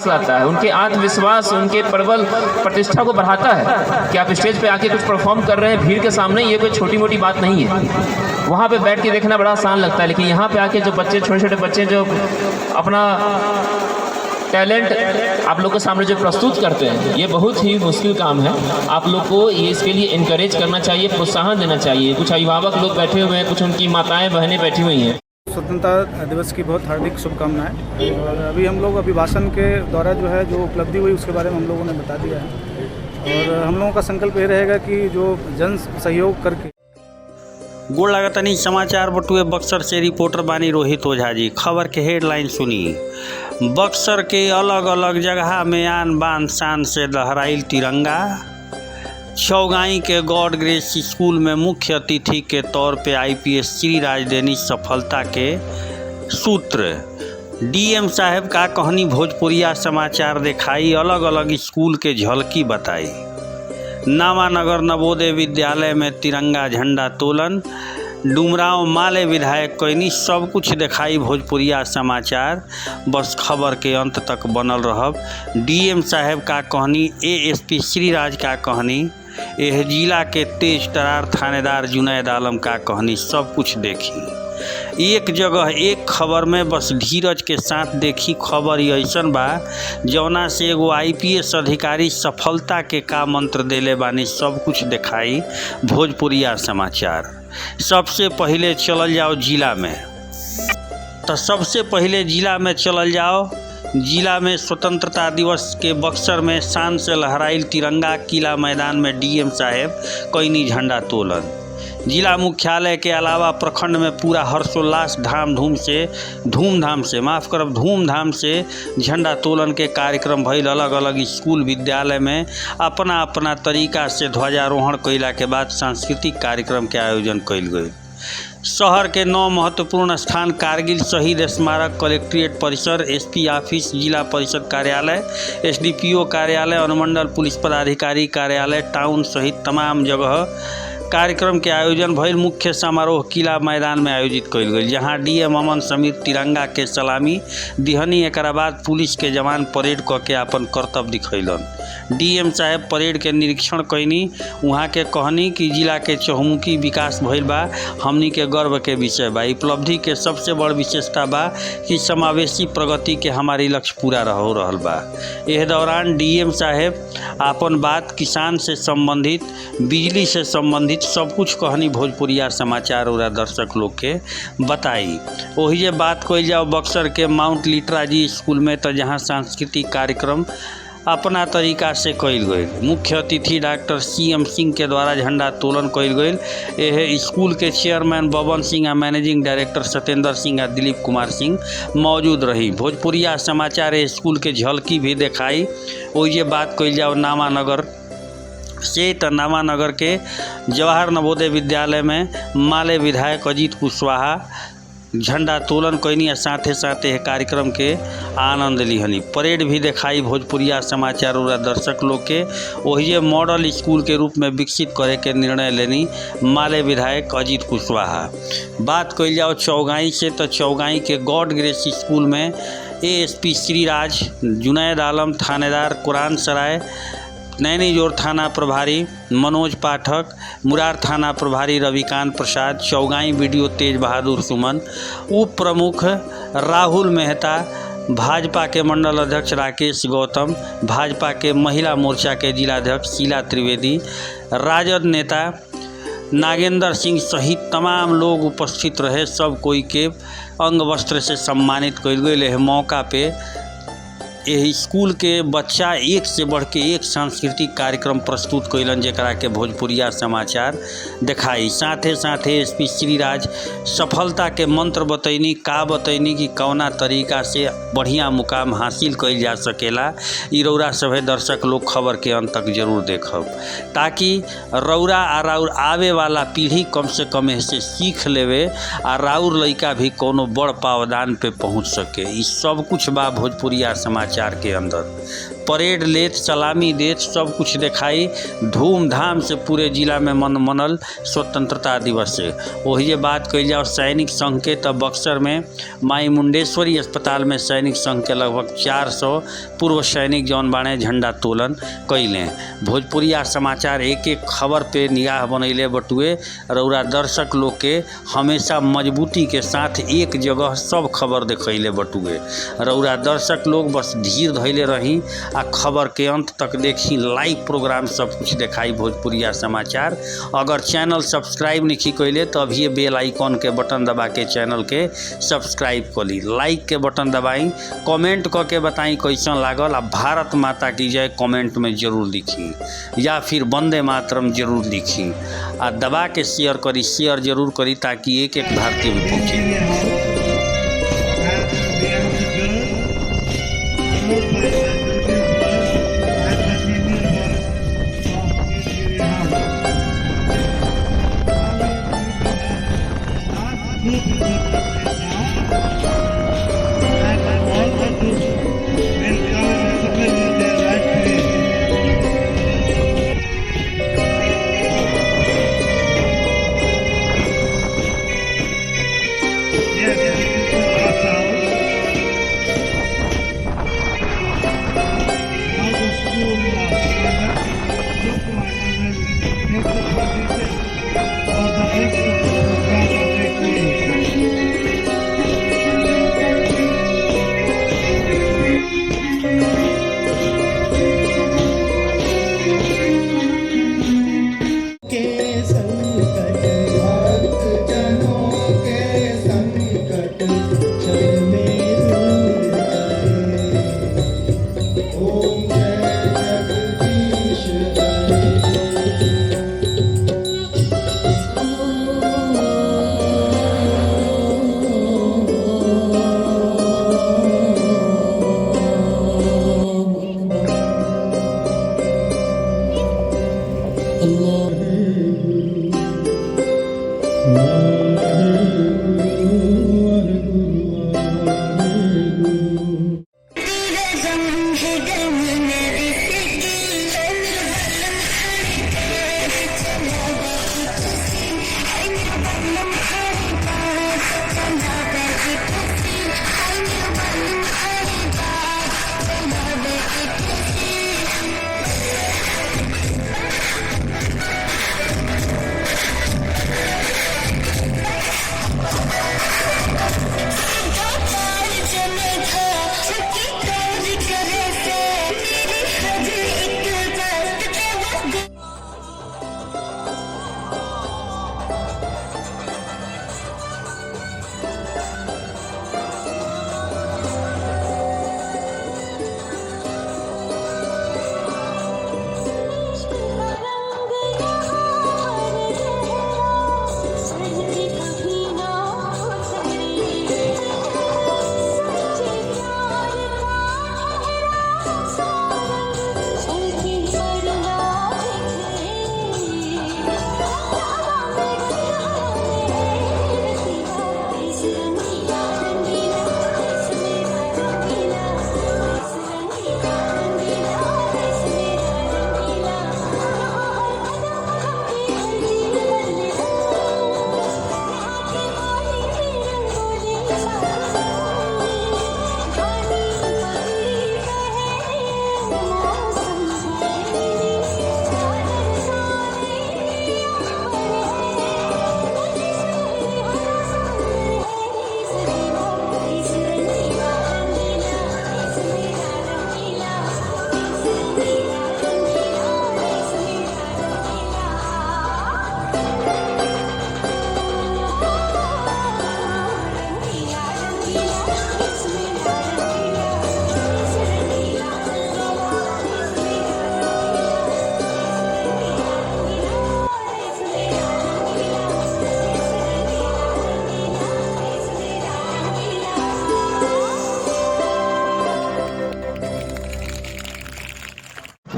लाता है, उनके आत्मविश्वास, उनके प्रबल प्रतिष्ठा को बढ़ाता है कि आप स्टेज पे आके कुछ परफॉर्म कर रहे हैं भीड़ के सामने। ये कोई छोटी मोटी बात नहीं है। वहाँ पे बैठ के देखना बड़ा आसान लगता है, लेकिन यहाँ पे आके जो बच्चे, छोटे छोटे बच्चे जो अपना टैलेंट आप लोग के सामने जो प्रस्तुत करते हैं, ये बहुत ही मुश्किल काम है। आप लोग को ये इसके लिए इनकरेज करना चाहिए, प्रोत्साहन देना चाहिए। कुछ अभिभावक लोग बैठे हुए हैं, कुछ उनकी माताएं बहनें बैठी हुई हैं। स्वतंत्रता दिवस की बहुत हार्दिक शुभकामनाएं। और अभी हम लोग अभिभाषण के द्वारा जो है जो उपलब्धि हुई उसके बारे में हम लोगों ने बता दिया है। और हम लोगों का संकल्प ये रहेगा कि जो जन सहयोग करके गोड़ लागतनी समाचार बटुए बक्सर से रिपोर्टर बानी रोहित ओझा जी। खबर के हेडलाइन सुनी। बक्सर के अलग अलग जगह में आन बान शान से लहराइल तिरंगा। चौगाई के गॉड ग्रेस स्कूल में मुख्य अतिथि के तौर पे आईपीएस श्री राज देनी सफलता के सूत्र। डीएम साहब का कहानी भोजपुरिया समाचार दिखाई, अलग अलग स्कूल के झलकी बताई। नामानगर नवोदय विद्यालय में तिरंगा झंडा तोलन। डुमराव माले विधायक कोइनी, सब कुछ दिखाई भोजपुरिया समाचार। बस खबर के अंत तक बनल रहब। डीएम साहब का कहानी, एएसपी श्री राज का कहानी, यह जिला के तेज तरार थानेदार जुनैद आलम का कहानी, सब कुछ देखी एक जगह एक खबर में। बस धीरज के साथ देखी। खबर ऐसन बा जौना से एगो आईपीएस अधिकारी सफलता के का मंत्र देले बानी, सब कुछ दिखाई भोजपुरिया समाचार। सबसे पहले चलल जाओ जिला में, तो सबसे पहले जिला में चलल जाओ। जिला में स्वतंत्रता दिवस के बक्सर में शान से लहराइल तिरंगा। किला मैदान में डीएम साहब कोइनी झंडा तोलन। जिला मुख्यालय के अलावा प्रखंड में पूरा हर्षोल्लास धूमधाम से झंडा तोलन के कार्यक्रम भइल। अलग अलग स्कूल विद्यालय में अपना अपना तरीका से ध्वजारोहण कैला के बाद सांस्कृतिक कार्यक्रम के आयोजन कैल गई। शहर के 9 महत्वपूर्ण स्थान कारगिल शहीद स्मारक, कलेक्ट्रेट परिसर, एसपी ऑफिस, जिला परिषद कार्यालय, एसडीपीओ कार्यालय, अनुमंडल पुलिस पदाधिकारी कार्यालय, टाउन सहित तमाम जगह कार्यक्रम के आयोजन भइल। मुख्य समारोह किला मैदान में आयोजित कइल गई, जहां डीएम अमन समीर तिरंगा के सलामी दिहनी। एकरा बाद पुलिस के जवान परेड क के अपन कर्तव्य दिखैलन। डीएम साहब परेड के निरीक्षण कैनी। वहाँ के कहनी कि जिला के चहुमुखी विकास भइल बा, हमनी के गर्व के विषय बा। उपलब्धि के सबसे बड़ विशेषता बा कि समावेशी प्रगति के हमारी लक्ष्य पूरा हो रहल बा। यह दौरान डीएम साहब अपन बात किसान से संबंधित, बिजली से संबंधित सब कुछ कहनी भोजपुरिया समाचार और दर्शक लोग के बताई। वही जे बात कइल जाओ बक्सर के माउंट लिटराजी स्कूल में, तो जहाँ सांस्कृतिक कार्यक्रम अपना तरीका से कइल गई। मुख्य अतिथि डॉक्टर सीएम सिंह के द्वारा झंडा तोलन कइल गई। यह स्कूल के chairman Baban Singh, managing director Satyendra Singh, Dilip Kumar Singh मौजूद रही। भोजपुरिया समाचार स्कूल के झलकी भी दिखाई। वही जे बात कइल जाओ नामानगर से, तो नामानगर के जवाहर नवोदय विद्यालय में माले विधायक अजीत कुशवाहा झंडा तोलन कैनी। साथे साथे कार्यक्रम के आनंद लिहनी। परेड भी दिखाई भोजपुरिया समाचार और दर्शक लोग के। वही मॉडल स्कूल के रूप में विकसित करे के निर्णय लेनी माले विधायक अजीत कुशवाहा। बात कइल जाओ चौगाई से, तो चौगाई के गॉड ग्रेस स्कूल में एएसपी श्री राज, जुनैद आलम थानेदार कुरान सराय, नैनीजोर थाना प्रभारी मनोज पाठक, मुरार थाना प्रभारी रविकांत प्रसाद, चौगाई वीडियो तेज बहादुर सुमन, उप प्रमुख राहुल मेहता, भाजपा के मंडल अध्यक्ष राकेश गौतम, भाजपा के महिला मोर्चा के जिलाध्यक्ष शीला त्रिवेदी, राजद नेता नागेंद्र सिंह सहित तमाम लोग उपस्थित रहे। सब कोई के अंग वस्त्र से सम्मानित कइल गई। यह मौका पे यह स्कूल के बच्चा एक से बढ़ के एक सांस्कृतिक कार्यक्रम प्रस्तुत कैलन, जेकरा के भोजपुरिया समाचार दिखाई। साथे साथे एसपी श्री राज सफलता के मंत्र बतैनी, का बतैनी कि कौना तरीका से बढ़िया मुकाम हासिल कैल जा सकेला। ई रौरा सभे दर्शक लोग खबर के अंत तक जरूर देखब, ताकि रौरा आ राउर आवे वाला पीढ़ी कम से कम ऐसे सीख लेवे आ राउर लइका भी कोनो बड़ पावदान पे पहुँच सके। ई सब कुछ बा भोजपुरिया समाचार के अंदर। परेड लेत, सलामी देत, सब कुछ दिखाई। धूमधाम से पूरे जिला में मनल स्वतंत्रता दिवस से। वही बात कही जाओ सैनिक संघ के, तब बक्सर में माई मुंडेश्वरी अस्पताल में सैनिक संघ के लगभग 400 पूर्व सैनिक जौन बाणे झंडा तोलन कैले। भोजपुरिया समाचार एक एक खबर पे निगाह बनैले बटुए। रउरा दर्शक लोग के हमेशा मजबूती के साथ एक जगह सब खबर देखैले बटुए। रउरा दर्शक लोग बस धीर धैले रही आ खबर के अंत तक देखी। लाइव प्रोग्राम सब कुछ दिखाई भोजपुरिया समाचार। अगर चैनल सब्सक्राइब नहीं कैले तो अभी बेल आइकॉन के बटन दबा के चैनल के सब्सक्राइब कर ली। लाइक के बटन दबाई, कमेंट करके बताई कैसन लागल। आ भारत माता की जय कमेंट में जरूर लिखी, या फिर वंदे मातरम जरूर लिखी। आ दबा के शेयर करी, शेयर जरूर करी ताकि एक एक भारतीय भी पहुँचे।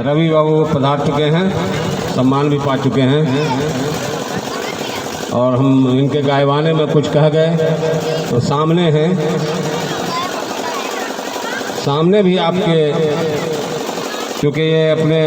रवि बाबू पधार चुके हैं, सम्मान भी पा चुके हैं और हम इनके गायवाने में कुछ कह गए तो सामने हैं, सामने भी आपके क्योंकि ये अपने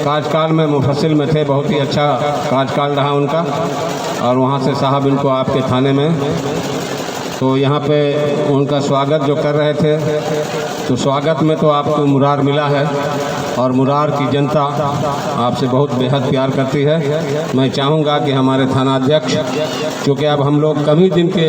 कार्यकाल में मुफस्सिल में थे, बहुत ही अच्छा कार्यकाल रहा उनका। और वहाँ से साहब इनको आपके थाने में, तो यहाँ पे उनका स्वागत जो कर रहे थे, तो स्वागत में तो आपको मुरार मिला है और मुरार की जनता आपसे बहुत बेहद प्यार करती है। मैं चाहूँगा कि हमारे थानाध्यक्ष, क्योंकि अब हम लोग कम ही दिन के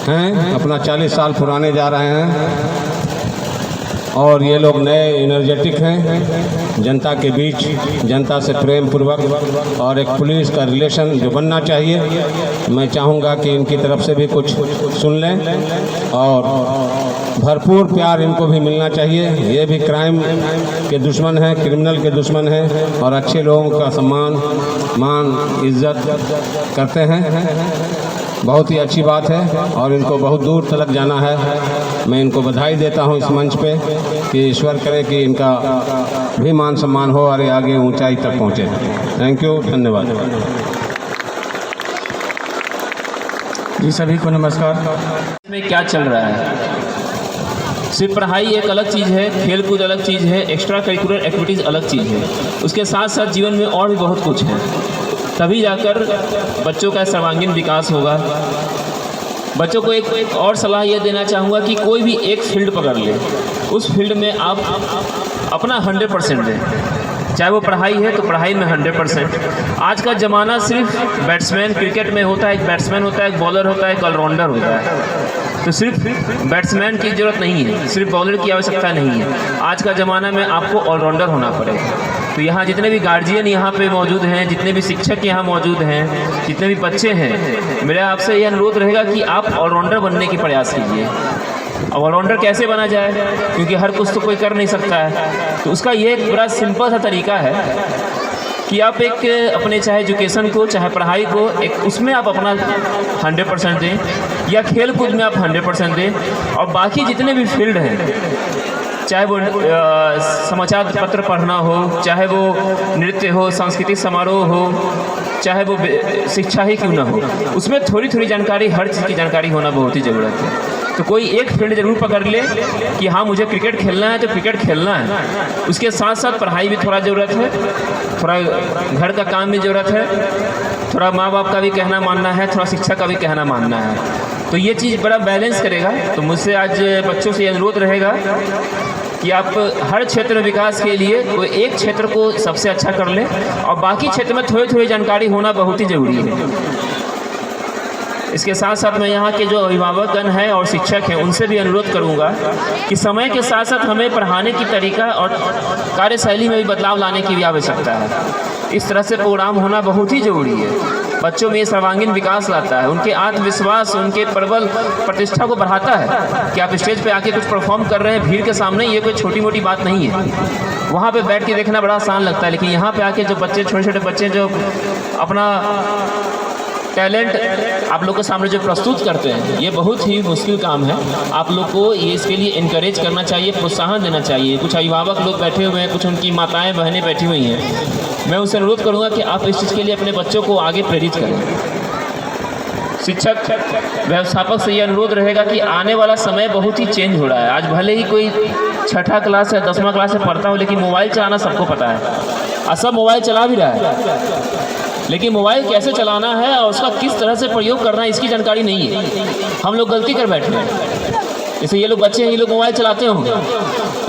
हैं, अपना 40 साल पुराने जा रहे हैं और ये लोग नए एनर्जेटिक हैं, जनता के बीच जनता से प्रेम पूर्वक और एक पुलिस का रिलेशन जो बनना चाहिए, मैं चाहूँगा कि इनकी तरफ से भी कुछ सुन लें और भरपूर प्यार इनको भी मिलना चाहिए। ये भी क्राइम के दुश्मन हैं, क्रिमिनल के दुश्मन हैं और अच्छे लोगों का सम्मान, मान, इज्जत करते हैं। बहुत ही अच्छी बात है और इनको बहुत दूर तक जाना है। मैं इनको बधाई देता हूं इस मंच पे कि ईश्वर करे कि इनका भी मान सम्मान हो और ये आगे ऊंचाई तक पहुंचे। थैंक यू, धन्यवाद। जी सभी को नमस्कार। में क्या चल रहा है? सिर्फ पढ़ाई एक अलग चीज़ है, खेल कूद अलग चीज़ है, एक्स्ट्रा करिकुलर एक्टिविटीज़ अलग चीज़ है। उसके साथ साथ जीवन में और भी बहुत कुछ है, तभी जाकर बच्चों का सर्वांगीण विकास होगा। बच्चों को एक और सलाह यह देना चाहूँगा कि कोई भी एक फील्ड पकड़ ले, उस फील्ड में आप अपना 100% दें। चाहे वो पढ़ाई है तो पढ़ाई में 100%। आज का ज़माना सिर्फ बैट्समैन, क्रिकेट में होता है एक बैट्समैन होता है, एक बॉलर होता है, एक ऑलराउंडर होता है। तो सिर्फ बैट्समैन की ज़रूरत नहीं है, सिर्फ बॉलर की आवश्यकता नहीं है। आज का ज़माना में आपको ऑलराउंडर होना पड़ेगा। तो यहाँ जितने भी गार्जियन यहाँ पे मौजूद हैं, जितने भी शिक्षक यहाँ मौजूद हैं, जितने भी बच्चे हैं, मेरा आपसे यह अनुरोध रहेगा कि आप ऑलराउंडर बनने की प्रयास कीजिए। अब ऑलराउंडर कैसे बना जाए, क्योंकि हर कुछ तो कोई कर नहीं सकता है। तो उसका ये एक बड़ा सिंपल सा तरीका है कि आप एक अपने चाहे एजुकेशन को, चाहे पढ़ाई को, एक उसमें आप अपना 100% दें, या खेल कूद में आप 100% दें। और बाकी जितने भी फील्ड हैं, चाहे वो समाचार पत्र पढ़ना हो, चाहे वो नृत्य हो, सांस्कृतिक समारोह हो, चाहे वो शिक्षा ही क्यों ना हो, उसमें थोड़ी थोड़ी जानकारी, हर चीज़ की जानकारी होना बहुत ही ज़रूरत है। तो कोई एक फील्ड जरूर पकड़ ले कि हाँ मुझे क्रिकेट खेलना है तो क्रिकेट खेलना है। उसके साथ साथ पढ़ाई भी थोड़ा ज़रूरत है, थोड़ा घर का काम भी ज़रूरत है, थोड़ा माँ बाप का भी कहना मानना है, थोड़ा शिक्षा का भी कहना मानना है। तो ये चीज़ बड़ा बैलेंस करेगा। तो मुझसे आज बच्चों से अनुरोध रहेगा कि आप हर क्षेत्र में विकास के लिए कोई एक क्षेत्र को सबसे अच्छा कर लें और बाकी क्षेत्र में थोड़ी थोड़ी जानकारी होना बहुत ही ज़रूरी है। इसके साथ साथ मैं यहाँ के जो अभिभावकगण हैं और शिक्षक हैं, उनसे भी अनुरोध करूँगा कि समय के साथ साथ हमें पढ़ाने की तरीका और कार्यशैली में भी बदलाव लाने की भी आवश्यकता है। इस तरह से प्रोग्राम होना बहुत ही ज़रूरी है। बच्चों में सर्वांगीण विकास लाता है, उनके आत्मविश्वास, उनके प्रबल प्रतिष्ठा को बढ़ाता है कि आप स्टेज पे आके कुछ परफॉर्म कर रहे हैं भीड़ के सामने। ये कोई छोटी मोटी बात नहीं है। वहाँ पे बैठ के देखना बड़ा आसान लगता है, लेकिन यहाँ पे आके जो बच्चे, छोटे छोटे बच्चे जो अपना टैलेंट आप लोग के सामने जो प्रस्तुत करते हैं, ये बहुत ही मुश्किल काम है। आप लोग को ये इसके लिए इनकरेज करना चाहिए, प्रोत्साहन देना चाहिए। कुछ अभिभावक लोग बैठे हुए हैं, कुछ उनकी माताएं बहनें बैठी हुई हैं। मैं उनसे अनुरोध करूंगा कि आप इस चीज़ के लिए अपने बच्चों को आगे प्रेरित करें। शिक्षक, व्यवस्थापक से ये अनुरोध रहेगा कि आने वाला समय बहुत ही चेंज हो रहा है। आज भले ही कोई 6ठा क्लास या 10वां क्लास से पढ़ता हो, लेकिन मोबाइल चलाना सबको पता है और सब मोबाइल चला भी रहा है। लेकिन मोबाइल कैसे चलाना है और उसका किस तरह से प्रयोग करना है, इसकी जानकारी नहीं है। हम लोग गलती कर बैठे हैं। जैसे ये लोग बच्चे हैं, ये लोग मोबाइल चलाते होंगे,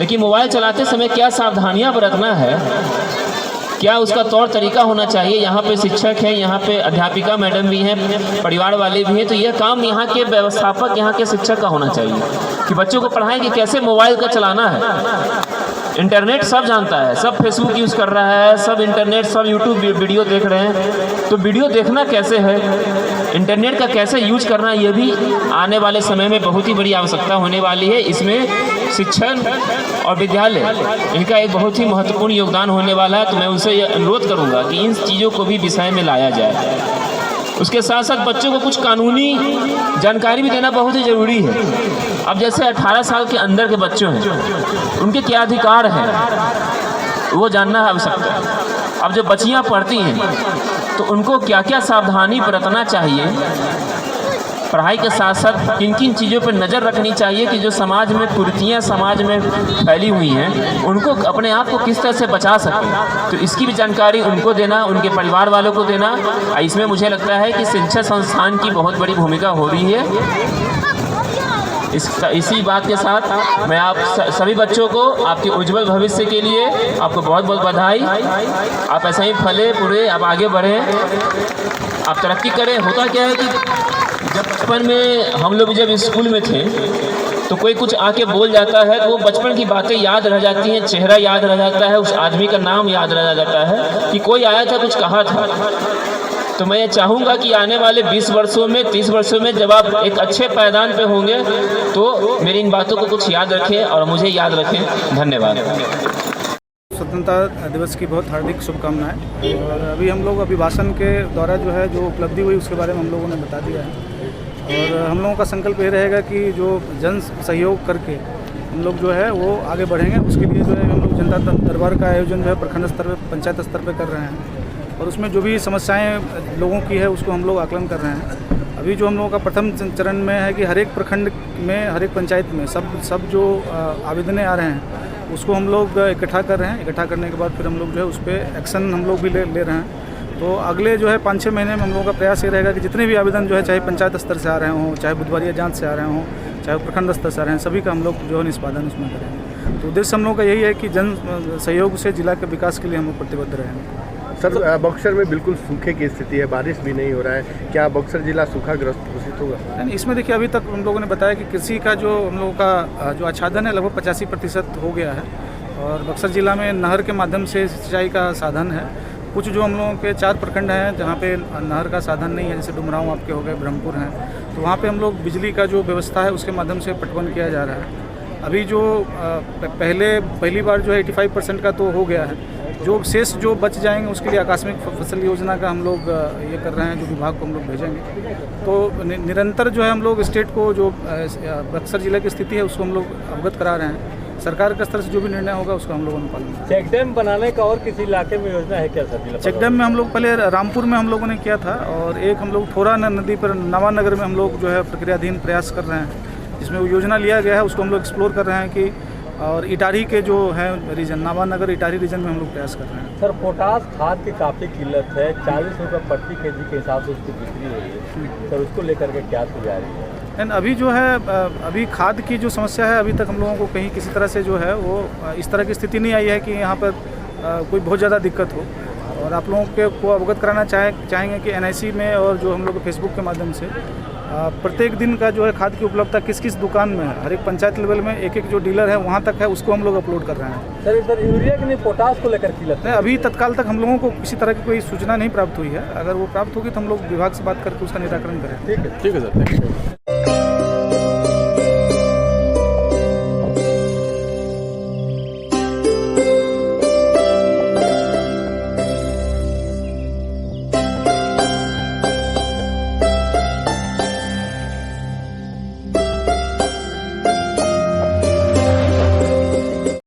लेकिन मोबाइल चलाते समय क्या सावधानियां बरतना है, क्या उसका तौर तरीका होना चाहिए। यहाँ पे शिक्षक हैं, यहाँ पे अध्यापिका मैडम भी हैं, परिवार वाले भी हैं। तो यह काम यहाँ के व्यवस्थापक, यहाँ के शिक्षक का होना चाहिए कि बच्चों को पढ़ाएं कि कैसे मोबाइल का चलाना है। इंटरनेट सब जानता है, सब फेसबुक यूज़ कर रहा है, सब इंटरनेट, सब यूट्यूब वीडियो देख रहे हैं। तो वीडियो देखना कैसे है, इंटरनेट का कैसे यूज करना, ये भी आने वाले समय में बहुत ही बड़ी आवश्यकता होने वाली है। इसमें शिक्षण और विद्यालय, इनका एक बहुत ही महत्वपूर्ण योगदान होने वाला है। तो मैं उनसे ये अनुरोध करूँगा कि इन चीज़ों को भी विषय में लाया जाए। उसके साथ साथ बच्चों को कुछ कानूनी जानकारी भी देना बहुत ही ज़रूरी है। अब जैसे 18 साल के अंदर के बच्चे हैं, उनके क्या अधिकार हैं वो जानना आवश्यकता है। अब जो बच्चियां पढ़ती हैं तो उनको क्या क्या सावधानी बरतना चाहिए, पढ़ाई के साथ साथ किन किन चीज़ों पर नज़र रखनी चाहिए कि जो समाज में कुरीतियाँ समाज में फैली हुई हैं उनको अपने आप को किस तरह से बचा सकें, तो इसकी भी जानकारी उनको देना, उनके परिवार वालों को देना। इसमें मुझे लगता है कि शिक्षा संस्थान की बहुत बड़ी भूमिका हो रही है। इसी बात के साथ मैं आप सभी बच्चों को आपके उज्जवल भविष्य के लिए आपको बहुत बहुत बधाई। आप ऐसा ही फले पूरे, आप आगे बढ़ें, आप तरक्की करें। होता क्या है कि जब बचपन में हम लोग जब स्कूल में थे तो कोई कुछ आके बोल जाता है तो वो बचपन की बातें याद रह जाती हैं, चेहरा याद रह जाता है, उस आदमी का नाम याद रह जाता है कि कोई आया था कुछ कहा था। तो मैं ये चाहूँगा कि आने वाले 20 वर्षों में 30 वर्षों में जब आप एक अच्छे पायदान पे होंगे तो मेरी इन बातों को कुछ याद रखें और मुझे याद रखें। धन्यवाद। स्वतंत्रता दिवस की बहुत हार्दिक शुभकामनाएं। और अभी हम लोग अभिभाषण के द्वारा जो है जो उपलब्धि हुई उसके बारे में हम लोगों ने बता दिया है। और हम लोगों का संकल्प ये रहेगा कि जो जन सहयोग करके हम लोग जो है वो आगे बढ़ेंगे। उसके लिए जो है हम लोग जनता दरबार का आयोजन जो है प्रखंड स्तर पर, पंचायत स्तर पर कर रहे हैं और उसमें जो भी समस्याएं लोगों की है उसको हम लोग आकलन कर रहे हैं। अभी जो हम लोगों का प्रथम चरण में है कि हर एक प्रखंड में, हर एक पंचायत में सब जो आवेदनें आ रहे हैं उसको हम लोग इकट्ठा कर रहे हैं। इकट्ठा करने के बाद फिर हम लोग जो है उस पर एक्शन हम लोग भी ले रहे हैं। तो अगले जो है 5-6 महीने में हम लोगों का प्रयास ये रहेगा कि जितने भी आवेदन जो है चाहे पंचायत स्तर से आ रहे हों, चाहे बुधवारिया जांच से आ रहे हों, चाहे प्रखंड स्तर से आ रहे हैं, सभी का हम लोग जो है निष्पादन उसमें करेंगे। तो उद्देश्य हम लोग का यही है कि जन सहयोग से जिला के विकास के लिए हम लोग प्रतिबद्ध रहेंगे। सर, बक्सर में बिल्कुल सूखे की स्थिति है, बारिश भी नहीं हो रहा है, क्या बक्सर जिला सूखाग्रस्त घोषित होगा? इसमें देखिए अभी तक हम लोगों ने बताया कि कृषि का जो हम लोगों का जो आच्छादन है लगभग 85% हो गया है और बक्सर जिला में नहर के माध्यम से सिंचाई का साधन है। कुछ जो हम लोगों के 4 प्रखंड हैं जहाँ पे नहर का साधन नहीं है, जैसे डुमरांव आपके हो गए, ब्रह्मपुर हैं, तो वहाँ पे हम लोग बिजली का जो व्यवस्था है उसके माध्यम से पटवन किया जा रहा है। अभी जो पहली बार जो है 85% का तो हो गया है। जो शेष जो बच जाएंगे उसके लिए आकस्मिक फसल योजना का हम लोग ये कर रहे हैं, जो विभाग को हम लोग भेजेंगे। तो निरंतर जो है हम लोग स्टेट को जो बक्सर जिले की स्थिति है उसको हम लोग अवगत करा रहे हैं। सरकार के स्तर से जो भी निर्णय होगा उसका हम लोगों ने पालन करेंगे। चेक डैम बनाने का और किसी इलाके में योजना है क्या सर? चेक डैम में हम लोग पहले रामपुर में हम लोगों ने किया था और एक हम लोग थोड़ा नदी पर नवानगर में हम लोग जो है प्रक्रियाधीन प्रयास कर रहे हैं, जिसमें वो योजना लिया गया है उसको हम लोग एक्सप्लोर कर रहे हैं कि और इटारी के जो है रीजन, नावानगर इटारी रीजन में हम लोग प्रयास कर रहे हैं। सर, पोटास खाद की काफ़ी किल्लत है, 40 रुपये प्रति केजी के हिसाब से उसकी बिक्री हो रही है, सर उसको लेकर के क्या तैयारी है? एंड अभी जो है अभी खाद की जो समस्या है अभी तक हम लोगों को कहीं किसी तरह से जो है वो इस तरह की स्थिति नहीं आई है कि यहाँ पर कोई बहुत ज़्यादा दिक्कत हो। और आप लोगों को अवगत कराना चाहेंगे कि NIC में और जो हम लोग फेसबुक के माध्यम से प्रत्येक दिन का जो है खाद की उपलब्धता किस किस दुकान में है, हर एक पंचायत लेवल में एक जो डीलर है वहाँ तक है, उसको हम लोग अपलोड कर रहे हैं। सर इधर यूरिया की नहीं, पोटास को लेकर किल्लत नहीं, अभी तत्काल तक हम लोगों को किसी तरह की कोई सूचना नहीं प्राप्त हुई है। अगर वो प्राप्त होगी तो हम लोग विभाग से बात करके उसका निराकरण करें। ठीक है सर, थैंक यू।